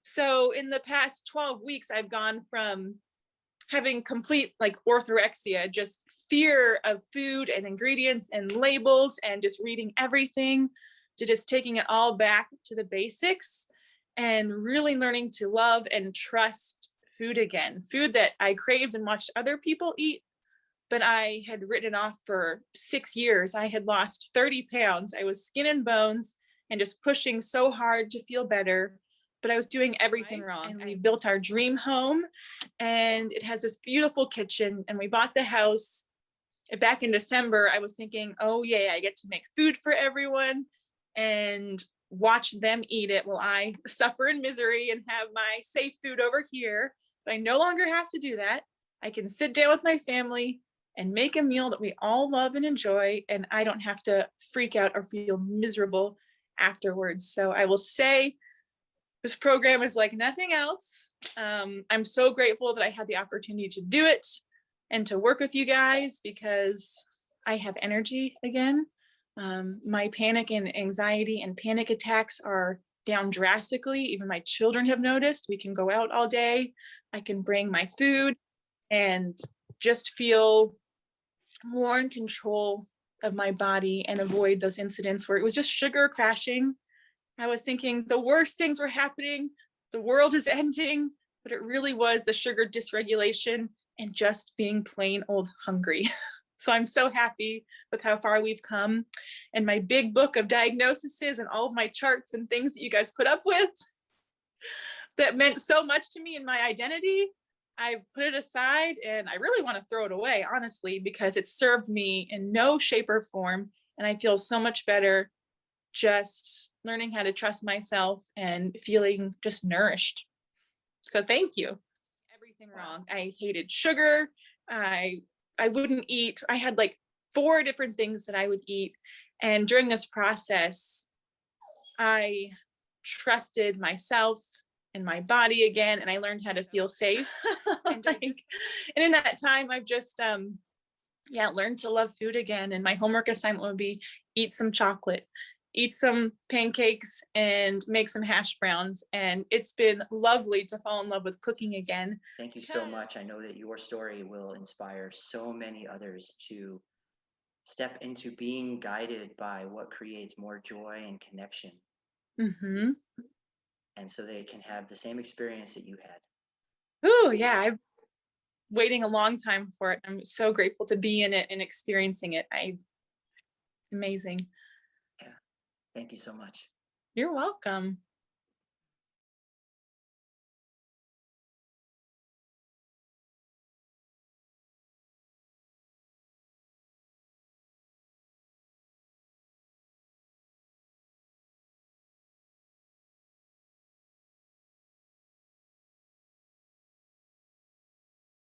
So in the past 12 weeks, I've gone from having complete like orthorexia, just fear of food and ingredients and labels and just reading everything, to just taking it all back to the basics and really learning to love and trust food again. Food that I craved and watched other people eat, but I had written off for 6 years. I had lost 30 pounds. I was skin and bones and just pushing so hard to feel better, but I was doing everything wrong. And we built our dream home, and it has this beautiful kitchen, and we bought the house. Back in December, I was thinking, oh yeah, I get to make food for everyone and watch them eat it while I suffer in misery and have my safe food over here. But I no longer have to do that. I can sit down with my family and make a meal that we all love and enjoy, and I don't have to freak out or feel miserable afterwards. So I will say this program is like nothing else. I'm so grateful that I had the opportunity to do it and to work with you guys, because I have energy again. My panic and anxiety and panic attacks are down drastically. Even my children have noticed. We can go out all day. I can bring my food and just feel more in control of my body and avoid those incidents where it was just sugar crashing. I was thinking the worst things were happening, the world is ending, but it really was the sugar dysregulation and just being plain old hungry. So I'm so happy with how far we've come. And my big book of diagnoses and all of my charts and things that you guys put up with that meant so much to me in my identity, I put it aside, and I really want to throw it away, honestly, because it served me in no shape or form. And I feel so much better just learning how to trust myself and feeling just nourished. So thank you. Everything wrong. I hated sugar. I wouldn't eat. I had like 4 different things that I would eat. And during this process, I trusted myself and my body again, and I learned how to feel safe. And in that time, I've just learned to love food again. And my homework assignment would be eat some chocolate, eat some pancakes, and make some hash browns. And it's been lovely to fall in love with cooking again. Thank you so much. I know that your story will inspire so many others to step into being guided by what creates more joy and connection. Mm-hmm. And so they can have the same experience that you had. Oh, yeah. I've waiting a long time for it. I'm so grateful to be in it and experiencing it. Amazing. Yeah. Thank you so much. You're welcome.